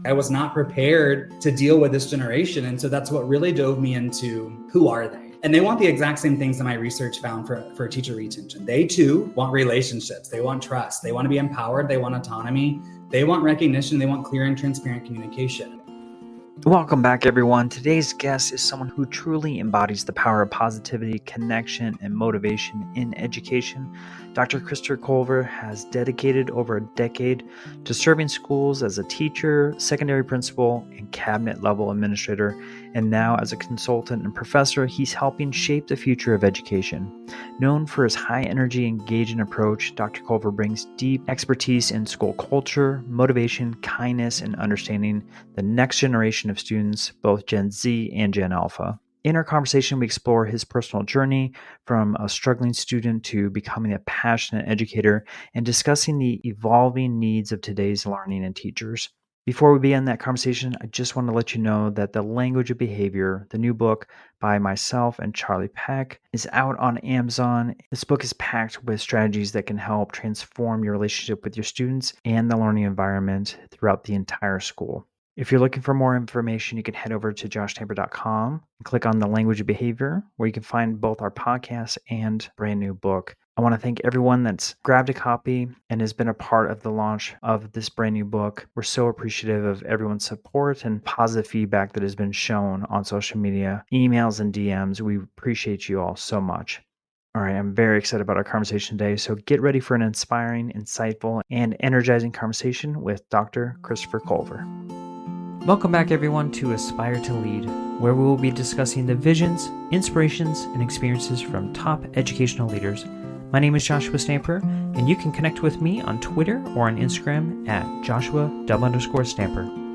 I was not prepared to deal with this generation. And so that's what really dove me into who are they? And they want the exact same things that my research found for teacher retention. They too want relationships. They want trust. They want to be empowered. They want autonomy. They want recognition. They want clear and transparent communication. Welcome back, everyone. Today's guest is someone who truly embodies the power of positivity, connection, and motivation in education. Dr. Culver has dedicated over a decade to serving schools as a teacher, secondary principal, and cabinet-level administrator. And now, as a consultant and professor, he's helping shape the future of education. Known for his high-energy, engaging approach, Dr. Culver brings deep expertise in school culture, motivation, kindness, and understanding the next generation of students, both Gen Z and Gen Alpha. In our conversation, we explore his personal journey from a struggling student to becoming a passionate educator and discussing the evolving needs of today's learning and teachers. Before we begin that conversation, I just want to let you know that The Language of Behavior, the new book by myself and Charlie Peck, is out on Amazon. This book is packed with strategies that can help transform your relationship with your students and the learning environment throughout the entire school. If you're looking for more information, you can head over to joshtamper.com and click on The Language of Behavior, where you can find both our podcast and brand new book. I want to thank everyone that's grabbed a copy and has been a part of the launch of this brand new book. We're so appreciative of everyone's support and positive feedback that has been shown on social media, emails, and DMs. We appreciate you all so much. All right, I'm very excited about our conversation today, so get ready for an inspiring, insightful, and energizing conversation with Dr. Christopher Culver. Welcome back, everyone, to Aspire to Lead, where we will be discussing the visions, inspirations, and experiences from top educational leaders. My name is Joshua Stamper, and you can connect with me on Twitter or on Instagram at Joshua_Stamper.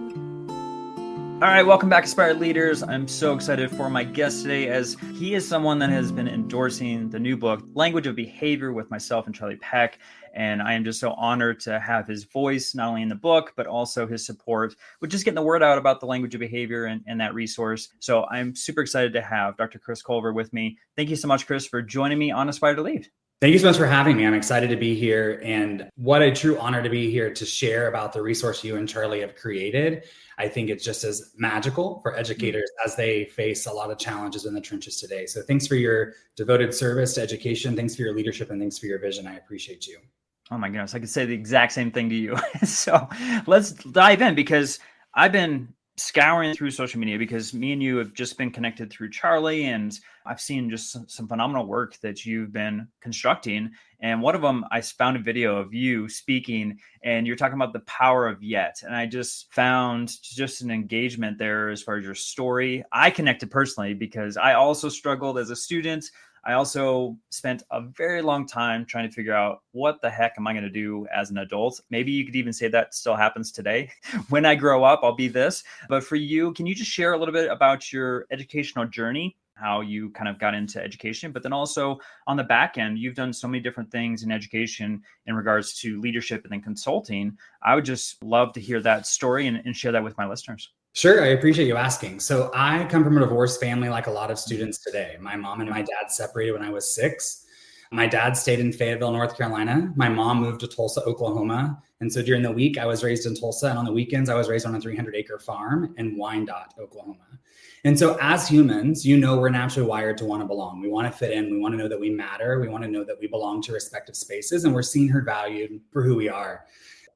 All right, welcome back, Aspire Leaders. I'm so excited for my guest today, as he is someone that has been endorsing the new book, Language of Behavior, with myself and Charlie Peck. And I am just so honored to have his voice, not only in the book, but also his support with just getting the word out about the language of behavior and that resource. So I'm super excited to have Dr. Chris Culver with me. Thank you so much, Chris, for joining me on Aspire to Lead. Thank you so much for having me. I'm excited to be here, and what a true honor to be here to share about the resource you and Charlie have created. I think it's just as magical for educators as they face a lot of challenges in the trenches today. So thanks for your devoted service to education. Thanks for your leadership, and thanks for your vision. I appreciate you. Oh my goodness, I could say the exact same thing to you. So let's dive in, because I've been scouring through social media because me and you have just been connected through Charlie, and I've seen just some phenomenal work that you've been constructing. And one of them, I found a video of you speaking, and you're talking about the power of yet. And I just found just an engagement there as far as your story. I connected personally because I also struggled as a student. I also spent a very long time trying to figure out what the heck am I going to do as an adult. Maybe you could even say that still happens today. When I grow up, I'll be this. But for you, can you just share a little bit about your educational journey, how you kind of got into education, but then also on the back end, you've done so many different things in education in regards to leadership and then consulting. I would just love to hear that story and share that with my listeners. Sure. I appreciate you asking. So I come from a divorced family like a lot of students today. My mom and my dad separated when I was 6. My dad stayed in Fayetteville, North Carolina. My mom moved to Tulsa, Oklahoma. And so during the week, I was raised in Tulsa. And on the weekends, I was raised on a 300-acre farm in Wyandotte, Oklahoma. And so as humans, we're naturally wired to want to belong. We want to fit in. We want to know that we matter. We want to know that we belong to respective spaces, and we're seen, heard, valued for who we are.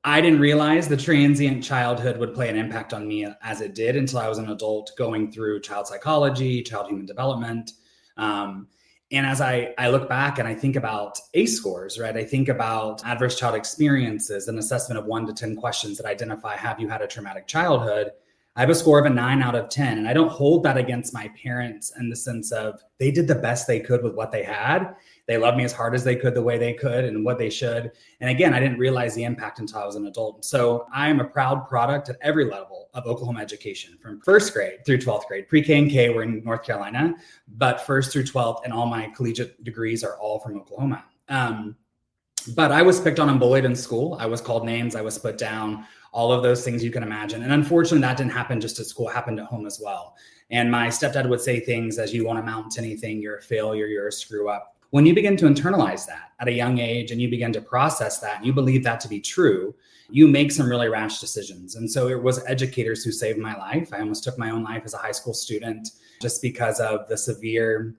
I didn't realize the transient childhood would play an impact on me as it did until I was an adult going through child psychology, child human development. And as I look back and I think about ACE scores, right? I think about adverse child experiences, an assessment of 1 to 10 questions that identify, have you had a traumatic childhood? I have a score of a 9 out of 10. And I don't hold that against my parents in the sense of they did the best they could with what they had. They loved me as hard as they could, the way they could, and what they should. And again, I didn't realize the impact until I was an adult. So I am a proud product at every level of Oklahoma education, from first grade through 12th grade. Pre-K and K were in North Carolina, but first through 12th and all my collegiate degrees are all from Oklahoma. But I was picked on and bullied in school. I was called names. I was put down, all of those things you can imagine. And unfortunately, that didn't happen just at school. It happened at home as well. And my stepdad would say things as, you won't amount to anything, you're a failure, you're a screw up. When you begin to internalize that at a young age and you begin to process that and you believe that to be true, you make some really rash decisions. And so it was educators who saved my life. I almost took my own life as a high school student just because of the severe,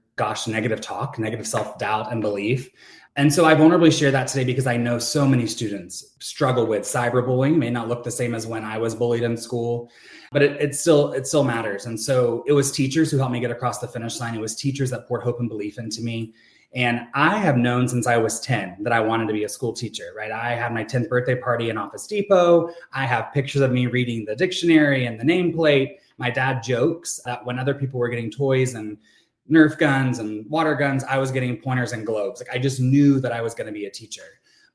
negative talk, negative self-doubt and belief. And so I vulnerably share that today because I know so many students struggle with cyberbullying. It may not look the same as when I was bullied in school, but it still matters. And so it was teachers who helped me get across the finish line. It was teachers that poured hope and belief into me. And I have known since I was 10 that I wanted to be a school teacher, right? I had my 10th birthday party in Office Depot. I have pictures of me reading the dictionary and the nameplate. My dad jokes that when other people were getting toys and Nerf guns and water guns, I was getting pointers and globes. Like I just knew that I was going to be a teacher.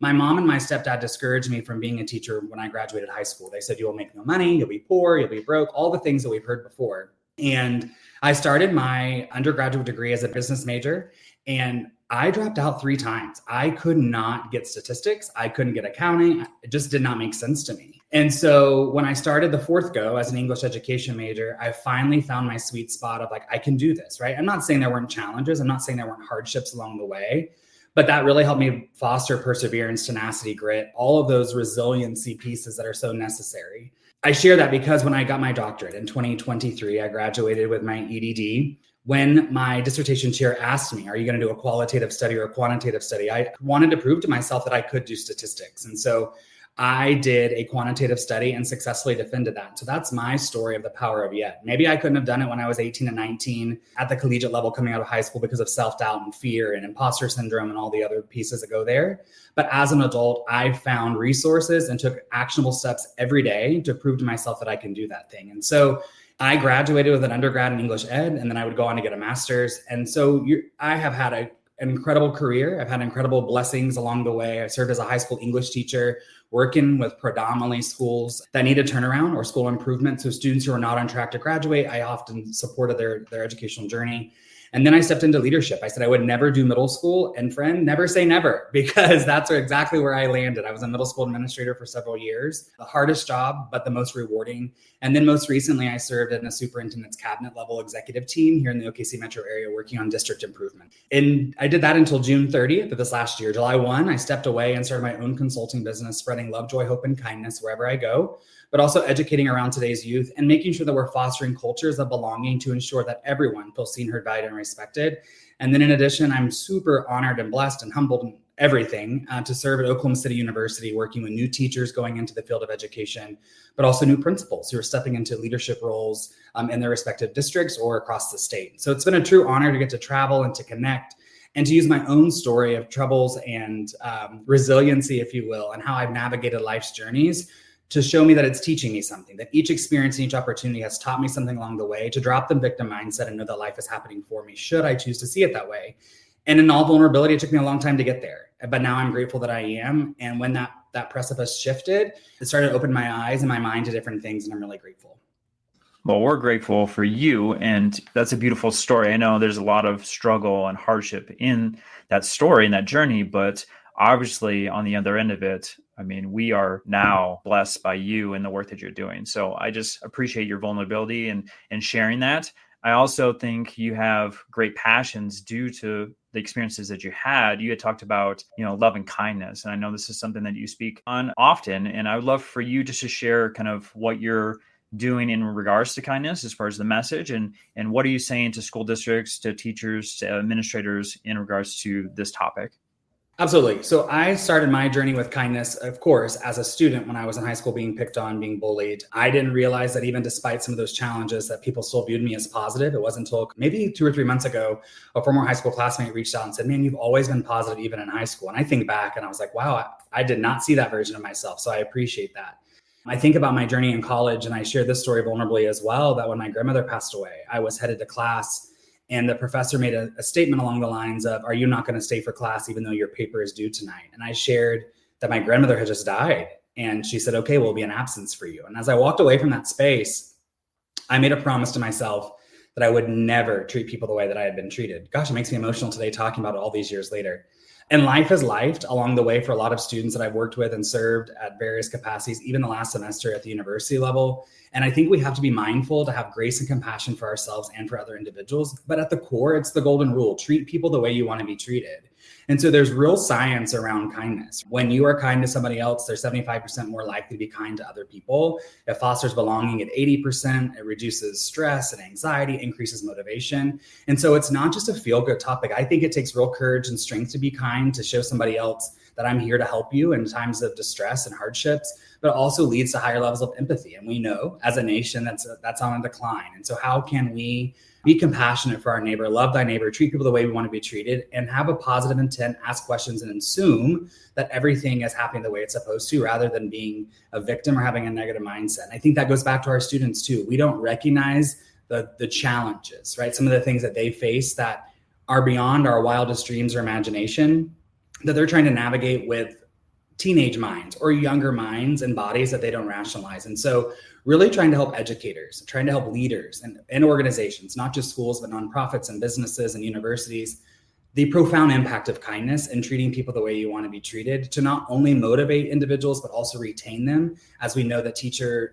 My mom and my stepdad discouraged me from being a teacher when I graduated high school. They said, you will make no money, you'll be poor, you'll be broke, all the things that we've heard before. And I started my undergraduate degree as a business major, and I dropped out 3 times. I could not get statistics. I couldn't get accounting. It just did not make sense to me. And so when I started the 4th go as an English education major, I finally found my sweet spot of like, I can do this, right? I'm not saying there weren't challenges. I'm not saying there weren't hardships along the way, but that really helped me foster perseverance, tenacity, grit, all of those resiliency pieces that are so necessary. I share that because when I got my doctorate in 2023, I graduated with my EDD. When my dissertation chair asked me, are you going to do a qualitative study or a quantitative study? I wanted to prove to myself that I could do statistics. And so I did a quantitative study and successfully defended that. So that's my story of the power of yet. Maybe I couldn't have done it when I was 18 and 19 at the collegiate level coming out of high school because of self-doubt and fear and imposter syndrome and all the other pieces that go there. But as an adult, I found resources and took actionable steps every day to prove to myself that I can do that thing. And so I graduated with an undergrad in English ed, and then I would go on to get a master's. And so I have had an incredible career. I've had incredible blessings along the way. I served as a high school English teacher, working with predominantly schools that need a turnaround or school improvement. So students who are not on track to graduate, I often supported their educational journey. And then I stepped into leadership. I said I would never do middle school. And friend, never say never, because that's exactly where I landed. I was a middle school administrator for several years, the hardest job, but the most rewarding. And then most recently, I served in a superintendent's cabinet level executive team here in the OKC metro area, working on district improvement. And I did that until June 30th of this last year. July 1, I stepped away and started my own consulting business, spreading love, joy, hope, and kindness wherever I go, but also educating around today's youth and making sure that we're fostering cultures of belonging to ensure that everyone feels seen, heard, valued, and respected. And then in addition, I'm super honored and blessed and humbled and everything to serve at Oklahoma City University, working with new teachers going into the field of education, but also new principals who are stepping into leadership roles in their respective districts or across the state. So it's been a true honor to get to travel and to connect and to use my own story of troubles and resiliency, if you will, and how I've navigated life's journeys to show me that it's teaching me something, that each experience and each opportunity has taught me something along the way, to drop the victim mindset and know that life is happening for me, should I choose to see it that way. And in all vulnerability, it took me a long time to get there, but now I'm grateful that I am. And when that precipice shifted, it started to open my eyes and my mind to different things, and I'm really grateful. Well, we're grateful for you, and that's a beautiful story. I know there's a lot of struggle and hardship in that story and that journey, but obviously on the other end of it, I mean, we are now blessed by you and the work that you're doing. So I just appreciate your vulnerability and sharing that. I also think you have great passions due to the experiences that you had. You had talked about, love and kindness. And I know this is something that you speak on often. And I would love for you just to share kind of what you're doing in regards to kindness as far as the message, and what are you saying to school districts, to teachers, to administrators in regards to this topic? Absolutely. So I started my journey with kindness, of course, as a student when I was in high school, being picked on, being bullied. I didn't realize that even despite some of those challenges that people still viewed me as positive. It wasn't until maybe 2 or 3 months ago, a former high school classmate reached out and said, man, you've always been positive, even in high school. And I think back and I was like, wow, I did not see that version of myself. So I appreciate that. I think about my journey in college, and I share this story vulnerably as well, that when my grandmother passed away, I was headed to class. And the professor made a statement along the lines of, are you not going to stay for class even though your paper is due tonight? And I shared that my grandmother had just died. And she said, okay, we'll be an absence for you. And as I walked away from that space, I made a promise to myself that I would never treat people the way that I had been treated. Gosh, it makes me emotional today talking about it all these years later. And life has lifed along the way for a lot of students that I've worked with and served at various capacities, even the last semester at the university level. And I think we have to be mindful to have grace and compassion for ourselves and for other individuals. But at the core, it's the golden rule: treat people the way you want to be treated. And so there's real science around kindness. When you are kind to somebody else, they're 75% more likely to be kind to other people. It fosters belonging at 80%. It reduces stress and anxiety, increases motivation. And so it's not just a feel-good topic. I think it takes real courage and strength to be kind, to show somebody else that I'm here to help you in times of distress and hardships, but it also leads to higher levels of empathy. And we know as a nation that's on a decline. And so how can we be compassionate for our neighbor, love thy neighbor, treat people the way we want to be treated, and have a positive intent, ask questions, and assume that everything is happening the way it's supposed to, rather than being a victim or having a negative mindset. And I think that goes back to our students too. We don't recognize the challenges, right? Some of the things that they face that are beyond our wildest dreams or imagination, that they're trying to navigate with teenage minds or younger minds and bodies that they don't rationalize. And so really trying to help educators, trying to help leaders and organizations, not just schools, but nonprofits and businesses and universities, the profound impact of kindness and treating people the way you want to be treated, to not only motivate individuals, but also retain them. As we know that teacher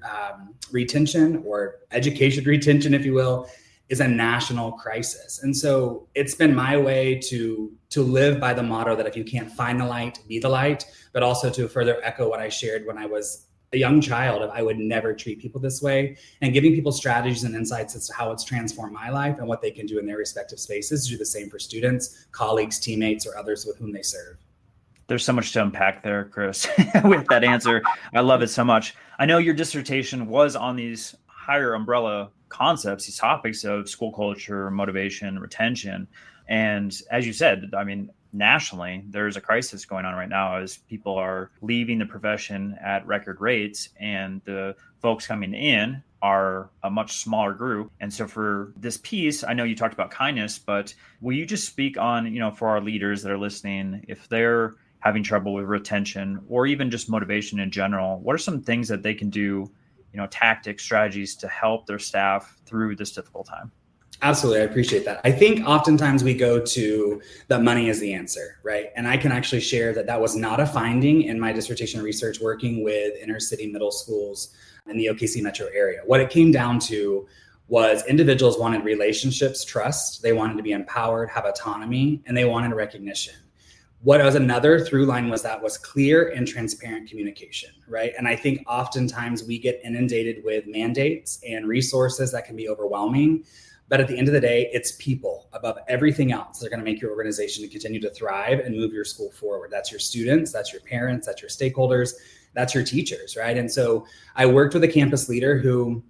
retention, or education retention, if you will, is a national crisis. And so it's been my way to live by the motto that if you can't find the light, be the light, but also to further echo what I shared when I was a young child, of I would never treat people this way, and giving people strategies and insights as to how it's transformed my life and what they can do in their respective spaces to do the same for students, colleagues, teammates, or others with whom they serve. There's so much to unpack there, Chris, with that answer. I love it so much. I know your dissertation was on these higher umbrella concepts, these topics of school culture, motivation, retention. And as you said, I mean, nationally, there's a crisis going on right now as people are leaving the profession at record rates, and the folks coming in are a much smaller group. And so for this piece, I know you talked about kindness, but will you just speak on, for our leaders that are listening, if they're having trouble with retention or even just motivation in general, what are some things that they can do, tactics, strategies to help their staff through this difficult time? Absolutely. I appreciate that. I think oftentimes we go to that money is the answer, right? And I can actually share that was not a finding in my dissertation research working with inner city middle schools in the OKC metro area. What it came down to was individuals wanted relationships, trust. They wanted to be empowered, have autonomy, and they wanted recognition. What was another through line was clear and transparent communication, right? And I think oftentimes we get inundated with mandates and resources that can be overwhelming. But at the end of the day, it's people above everything else that are going to make your organization to continue to thrive and move your school forward. That's your students, that's your parents, that's your stakeholders, that's your teachers, right? And so I worked with a campus leader who,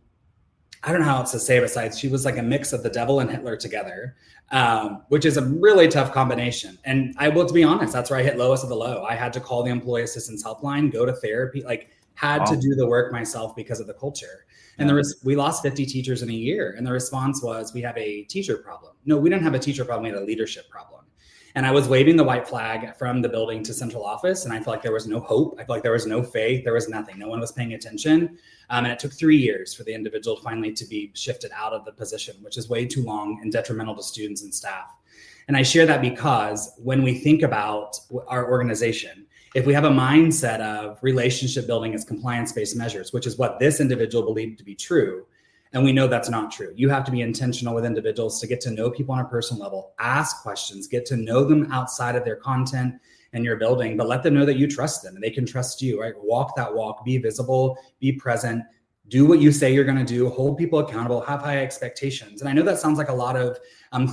I don't know how else to say besides she was like a mix of the devil and Hitler together, which is a really tough combination. And I will, to be honest, that's where I hit lowest of the low. I had to call the employee assistance helpline, go to therapy, had to do the work myself because of the culture. And we lost 50 teachers in a year. And the response was, we have a teacher problem. No, we didn't have a teacher problem. We had a leadership problem. And I was waving the white flag from the building to central office. And I felt like there was no hope. I felt like there was no faith. There was nothing. No one was paying attention. And it took 3 years for the individual finally to be shifted out of the position, which is way too long and detrimental to students and staff. And I share that because when we think about our organization, if we have a mindset of relationship building as compliance-based measures, which is what this individual believed to be true, and we know that's not true. You have to be intentional with individuals to get to know people on a personal level, ask questions, get to know them outside of their content and your building, but let them know that you trust them and they can trust you, right? Walk that walk, be visible, be present, do what you say you're going to do, hold people accountable, have high expectations. And I know that sounds like a lot of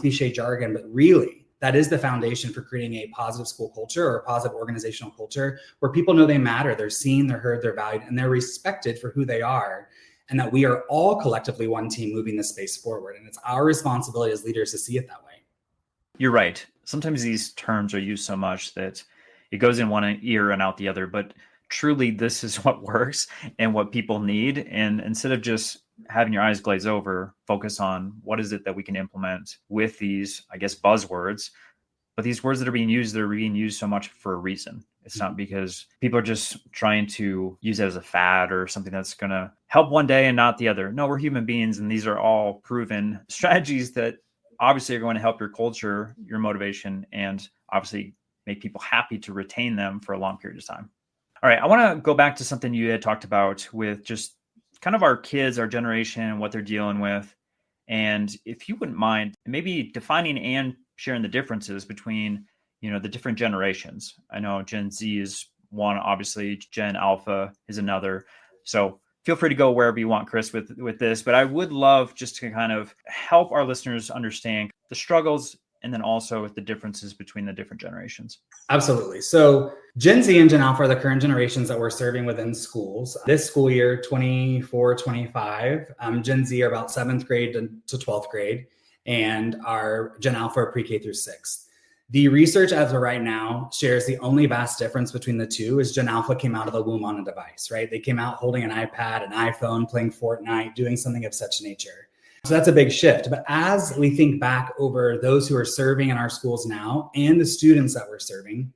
cliche jargon, but really, that is the foundation for creating a positive school culture or a positive organizational culture where people know they matter, they're seen, they're heard, they're valued, and they're respected for who they are, and that we are all collectively one team moving this space forward. And it's our responsibility as leaders to see it that way. You're right. Sometimes these terms are used so much that it goes in one ear and out the other, but truly this is what works and what people need. And instead of just having your eyes glaze over, focus on what is it that we can implement with these, I guess, buzzwords, but these words that are being used, they're being used so much for a reason. It's not because people are just trying to use it as a fad or something that's going to help one day and not the other. No, we're human beings, and these are all proven strategies that obviously are going to help your culture, your motivation, and obviously make people happy to retain them for a long period of time. All right, I want to go back to something you had talked about with just kind of our kids, our generation, what they're dealing with. And if you wouldn't mind, maybe defining and sharing the differences between, the different generations. I know Gen Z is one, obviously Gen Alpha is another. So feel free to go wherever you want, Chris, with this, but I would love just to kind of help our listeners understand the struggles and then also the differences between the different generations. Absolutely. So Gen Z and Gen Alpha are the current generations that we're serving within schools. This school year, 24-25, Gen Z are about 7th grade to 12th grade, and our Gen Alpha are pre-K through 6th. The research as of right now shares the only vast difference between the two is Gen Alpha came out of the womb on a device, right? They came out holding an iPad, an iPhone, playing Fortnite, doing something of such nature. So that's a big shift. But as we think back over those who are serving in our schools now and the students that we're serving,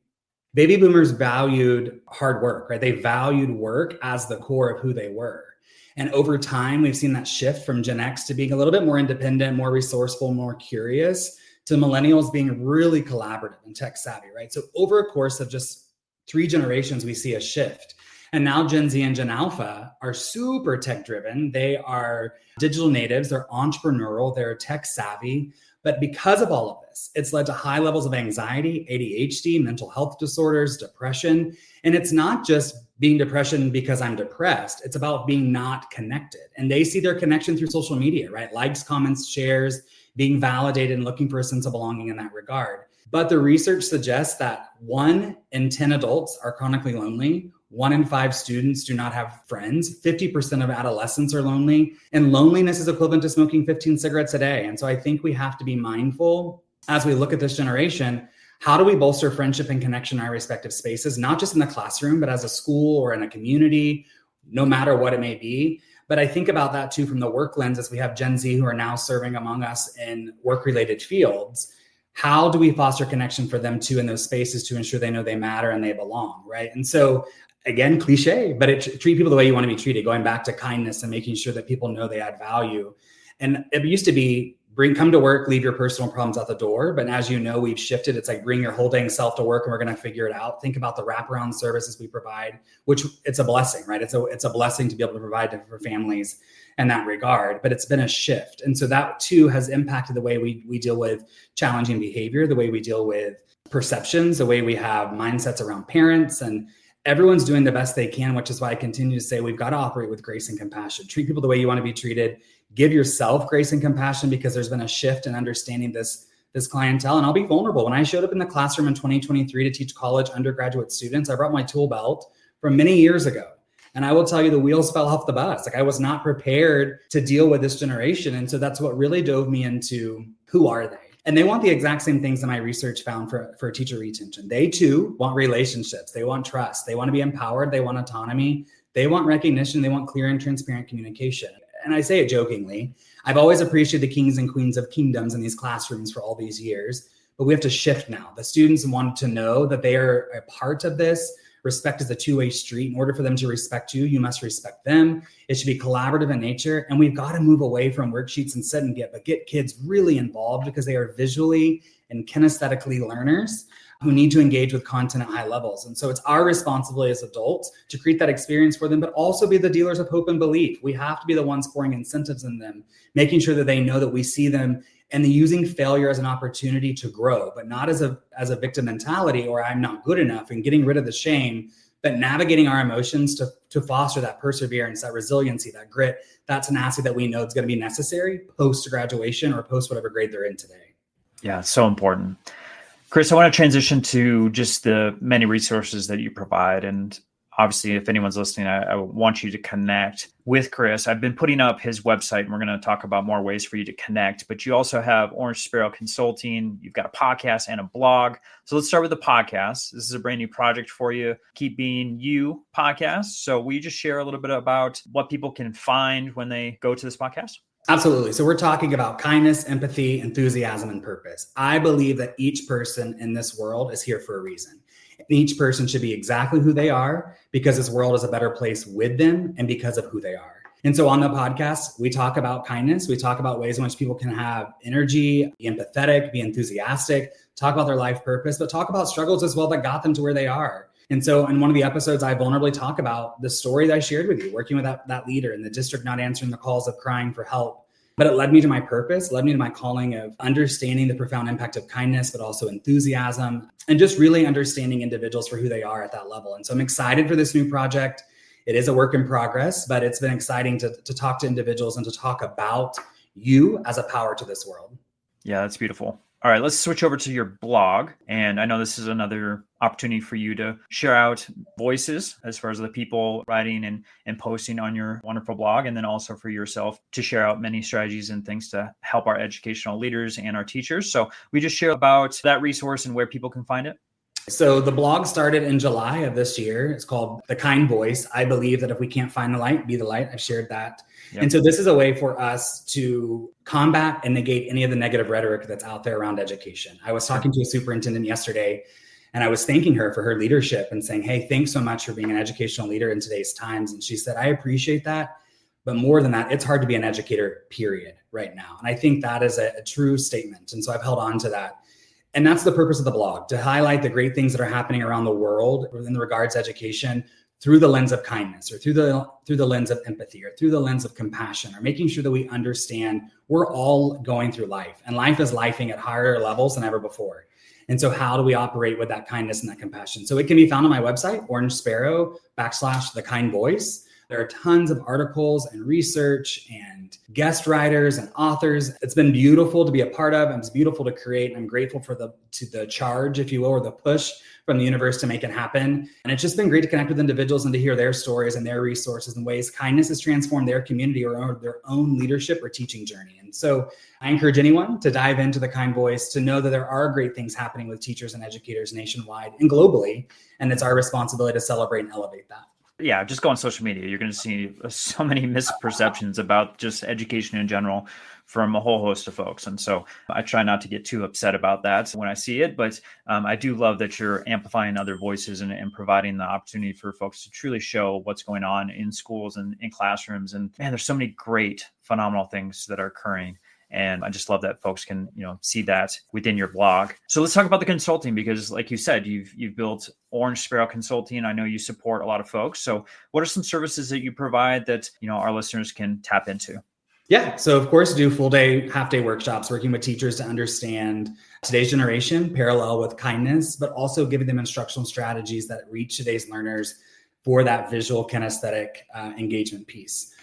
baby boomers valued hard work, right? They valued work as the core of who they were. And over time, we've seen that shift from Gen X to being a little bit more independent, more resourceful, more curious, to millennials being really collaborative and tech savvy, right? So over a course of just 3 generations, we see a shift. And now Gen Z and Gen Alpha are super tech driven. They are digital natives, they're entrepreneurial, they're tech savvy. But because of all of this, it's led to high levels of anxiety, ADHD, mental health disorders, depression. And it's not just being depression because I'm depressed. It's about being not connected. And they see their connection through social media, right? Likes, comments, shares, being validated and looking for a sense of belonging in that regard. But the research suggests that 1 in 10 adults are chronically lonely. 1 in 5 students do not have friends. 50% of adolescents are lonely. And loneliness is equivalent to smoking 15 cigarettes a day. And so I think we have to be mindful as we look at this generation. How do we bolster friendship and connection in our respective spaces, not just in the classroom, but as a school or in a community, no matter what it may be? But I think about that too from the work lens as we have Gen Z who are now serving among us in work-related fields. How do we foster connection for them too in those spaces to ensure they know they matter and they belong, right? And so again, cliche, but treat people the way you want to be treated, going back to kindness and making sure that people know they add value. And it used to be come to work, leave your personal problems at the door. But as you know, we've shifted. It's like bring your whole dang self to work and we're going to figure it out. Think about the wraparound services we provide, which it's a blessing, right? It's a blessing to be able to provide for families in that regard, but it's been a shift. And so that too has impacted the way we deal with challenging behavior, the way we deal with perceptions, the way we have mindsets around parents, and everyone's doing the best they can, which is why I continue to say we've got to operate with grace and compassion. Treat people the way you want to be treated. Give yourself grace and compassion because there's been a shift in understanding this clientele. And I'll be vulnerable. When I showed up in the classroom in 2023 to teach college undergraduate students, I brought my tool belt from many years ago. And I will tell you, the wheels fell off the bus. Like I was not prepared to deal with this generation. And so that's what really dove me into who are they? And they want the exact same things that my research found for teacher retention. They too want relationships. They want trust. They want to be empowered. They want autonomy. They want recognition. They want clear and transparent communication. And I say it jokingly. I've always appreciated the kings and queens of kingdoms in these classrooms for all these years, but we have to shift now. The students want to know that they are a part of this. Respect is a two-way street. In order for them to respect you, you must respect them. It should be collaborative in nature. And we've got to move away from worksheets and set and get kids really involved because they are visually and kinesthetically learners who need to engage with content at high levels. And so it's our responsibility as adults to create that experience for them, but also be the dealers of hope and belief. We have to be the ones pouring incentives in them, making sure that they know that we see them and using failure as an opportunity to grow, but not as a victim mentality or I'm not good enough, and getting rid of the shame, but navigating our emotions to foster that perseverance, that resiliency, that grit, that tenacity that we know is going to be necessary post-graduation or post whatever grade they're in today. Yeah, it's so important. Chris, I want to transition to just the many resources that you provide. And obviously, if anyone's listening, I want you to connect with Chris. I've been putting up his website, and we're going to talk about more ways for you to connect. But you also have Orange Sparrow Consulting. You've got a podcast and a blog. So let's start with the podcast. This is a brand new project for you. Keep Being You podcast. So will you just share a little bit about what people can find when they go to this podcast? Absolutely. So we're talking about kindness, empathy, enthusiasm, and purpose. I believe that each person in this world is here for a reason. And each person should be exactly who they are because this world is a better place with them and because of who they are. And so on the podcast, we talk about kindness. We talk about ways in which people can have energy, be empathetic, be enthusiastic, talk about their life purpose, but talk about struggles as well that got them to where they are. And so in one of the episodes, I vulnerably talk about the story that I shared with you, working with that leader in the district, not answering the calls of crying for help But it led me to my purpose, led me to my calling of understanding the profound impact of kindness, but also enthusiasm, and just really understanding individuals for who they are at that level. And so I'm excited for this new project. It is a work in progress, but it's been exciting to talk to individuals and to talk about you as a power to this world. Yeah, that's beautiful. All right, let's switch over to your blog. And I know this is another opportunity for you to share out voices as far as the people writing and posting on your wonderful blog, and then also for yourself to share out many strategies and things to help our educational leaders and our teachers. So we just share about that resource and where people can find it. So the blog started in July of this year. It's called The Kind Voice. I believe that if we can't find the light, be the light. I've shared that. Yep. And so this is a way for us to combat and negate any of the negative rhetoric that's out there around education. I was talking to a superintendent yesterday, and I was thanking her for her leadership and saying, hey, thanks so much for being an educational leader in today's times. And she said, I appreciate that. But more than that, it's hard to be an educator, period, right now. And I think that is a true statement. And so I've held on to that. And that's the purpose of the blog, to highlight the great things that are happening around the world in regards to education through the lens of kindness, or through the lens of empathy, or through the lens of compassion, or making sure that we understand we're all going through life, and life is lifing at higher levels than ever before. And so how do we operate with that kindness and that compassion? So it can be found on my website, orangesparrow.com/The Kind Voice. There are tons of articles and research and guest writers and authors. It's been beautiful to be a part of, and it's beautiful to create. And I'm grateful for the charge, if you will, or the push from the universe to make it happen. And it's just been great to connect with individuals and to hear their stories and their resources and ways kindness has transformed their community or their own leadership or teaching journey. And so I encourage anyone to dive into The Kind Voice, to know that there are great things happening with teachers and educators nationwide and globally. And it's our responsibility to celebrate and elevate that. Yeah, just go on social media. You're going to see so many misperceptions about just education in general from a whole host of folks. And so I try not to get too upset about that when I see it. But I do love that you're amplifying other voices and providing the opportunity for folks to truly show what's going on in schools and in classrooms. And man, there's so many great, phenomenal things that are occurring. And I just love that folks can, see that within your blog. So let's talk about the consulting, because like you said, you've built Orange Sparrow Consulting. I know you support a lot of folks. So what are some services that you provide that, our listeners can tap into? Yeah. So of course, do full day, half day workshops, working with teachers to understand today's generation, parallel with kindness, but also giving them instructional strategies that reach today's learners for that visual kinesthetic engagement piece.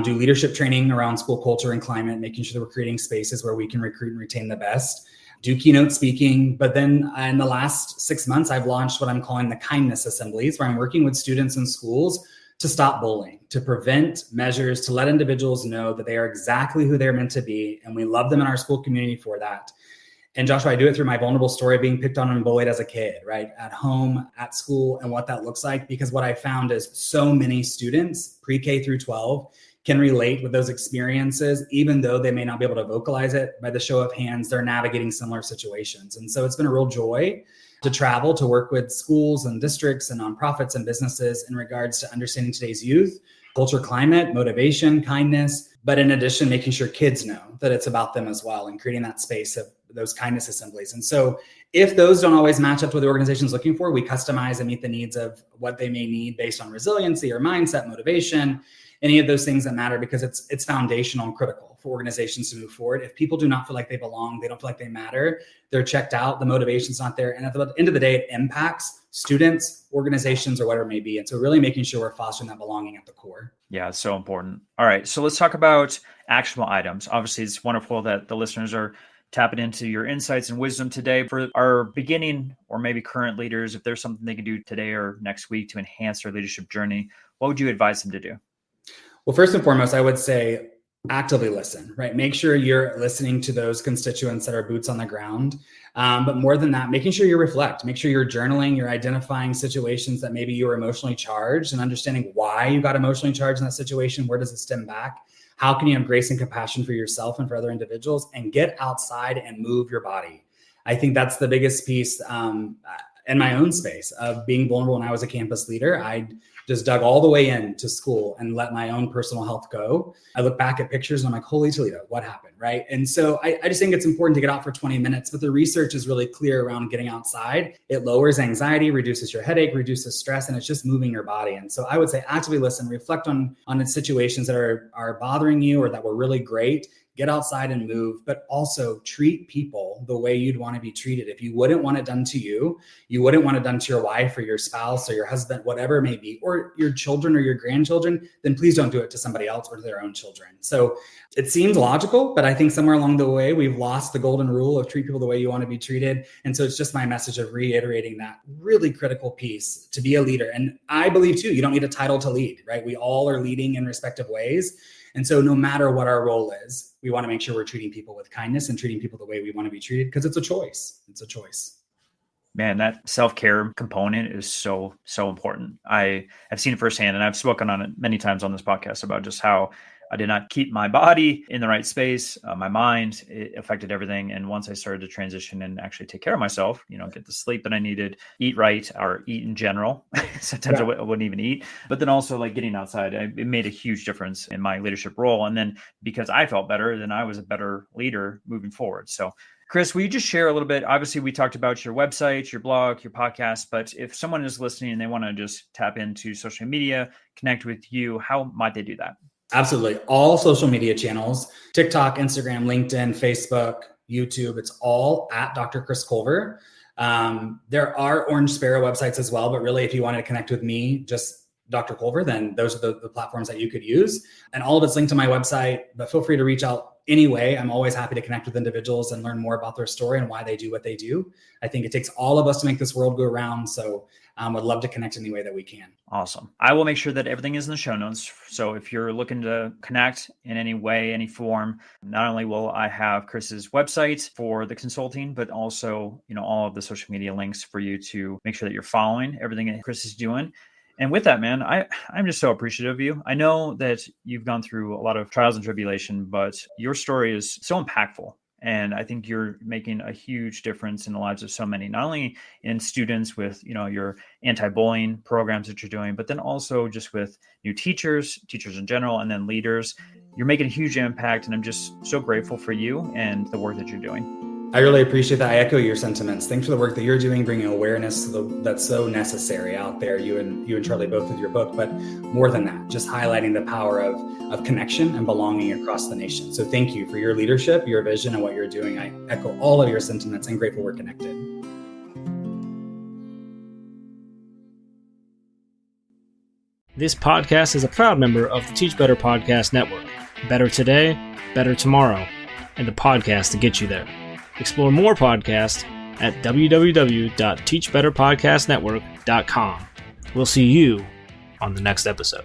Do leadership training around school culture and climate, making sure that we're creating spaces where we can recruit and retain the best. Do keynote speaking. But then in the last 6 months, I've launched what I'm calling the kindness assemblies, where I'm working with students in schools to stop bullying, to prevent measures, to let individuals know that they are exactly who they're meant to be. And we love them in our school community for that. And Joshua, I do it through my vulnerable story of being picked on and bullied as a kid, right? At home, at school, and what that looks like. Because what I found is so many students, pre-K through 12, can relate with those experiences, even though they may not be able to vocalize it. By the show of hands, they're navigating similar situations. And so it's been a real joy to travel, to work with schools and districts and nonprofits and businesses in regards to understanding today's youth, culture, climate, motivation, kindness, but in addition, making sure kids know that it's about them as well and creating that space of those kindness assemblies. And so if those don't always match up to what the organization's looking for, we customize and meet the needs of what they may need based on resiliency or mindset, motivation, any of those things that matter, because it's foundational and critical for organizations to move forward. If people do not feel like they belong, they don't feel like they matter, they're checked out, the motivation's not there. And at the end of the day, it impacts students, organizations, or whatever it may be. And so really making sure we're fostering that belonging at the core. Yeah, it's so important. All right, so let's talk about actionable items. Obviously, it's wonderful that the listeners are tapping into your insights and wisdom today. For our beginning or maybe current leaders, if there's something they can do today or next week to enhance their leadership journey, what would you advise them to do? Well, first and foremost, I would say actively listen, right? Make sure you're listening to those constituents that are boots on the ground. But more than that, making sure you reflect, make sure you're journaling, you're identifying situations that maybe you were emotionally charged and understanding why you got emotionally charged in that situation. Where does it stem back? How can you have grace and compassion for yourself and for other individuals, and get outside and move your body? I think that's the biggest piece in my own space of being vulnerable. When I was a campus leader, I just dug all the way into school and let my own personal health go. I look back at pictures and I'm like, holy Toledo, what happened, right? And so I just think it's important to get out for 20 minutes, but the research is really clear around getting outside. It lowers anxiety, reduces your headache, reduces stress, and it's just moving your body. And so I would say actively listen, reflect on the situations that are bothering you or that were really great. get outside and move, but also treat people the way you'd want to be treated. If you wouldn't want it done to you, you wouldn't want it done to your wife or your spouse or your husband, whatever it may be, or your children or your grandchildren, then please don't do it to somebody else or to their own children. So it seems logical, but I think somewhere along the way, we've lost the golden rule of treat people the way you want to be treated. And so it's just my message of reiterating that really critical piece to be a leader. And I believe too, you don't need a title to lead, right? We all are leading in respective ways. And so no matter what our role is, we want to make sure we're treating people with kindness and treating people the way we want to be treated, because it's a choice. It's a choice. Man, that self-care component is so important. I've seen it firsthand, and I've spoken on it many times on this podcast about just how I did not keep my body in the right space. My mind, it affected everything. And once I started to transition and actually take care of myself, get the sleep that I needed, eat right, or eat in general. Sometimes I wouldn't even eat. But then also like getting outside, it made a huge difference in my leadership role. And then because I felt better, then I was a better leader moving forward. So Chris, will you just share a little bit? Obviously, we talked about your website, your blog, your podcast, but if someone is listening and they want to just tap into social media, connect with you, how might they do that? Absolutely. All social media channels, TikTok, Instagram, LinkedIn, Facebook, YouTube, it's all at Dr. Chris Culver. There are Orange Sparrow websites as well, but really if you wanted to connect with me, just Dr. Culver, then those are the platforms that you could use. And all of it's linked to my website, but feel free to reach out anyway. I'm always happy to connect with individuals and learn more about their story and why they do what they do. I think it takes all of us to make this world go around. So would love to connect any way that we can. Awesome. I will make sure that everything is in the show notes. So if you're looking to connect in any way, any form, not only will I have Chris's website for the consulting, but also, all of the social media links for you to make sure that you're following everything that Chris is doing. And with that, man, I'm just so appreciative of you. I know that you've gone through a lot of trials and tribulation, but your story is so impactful. And I think you're making a huge difference in the lives of so many, not only in students with, your anti-bullying programs that you're doing, but then also just with new teachers in general, and then leaders. You're making a huge impact. And I'm just so grateful for you and the work that you're doing. I really appreciate that. I echo your sentiments. Thanks for the work that you're doing, bringing awareness that's so necessary out there. You and Charlie both with your book, but more than that, just highlighting the power of connection and belonging across the nation. So thank you for your leadership, your vision, and what you're doing. I echo all of your sentiments and grateful we're connected. This podcast is a proud member of the Teach Better Podcast Network. Better today, better tomorrow, and the podcast to get you there. Explore more podcasts at www.teachbetterpodcastnetwork.com. We'll see you on the next episode.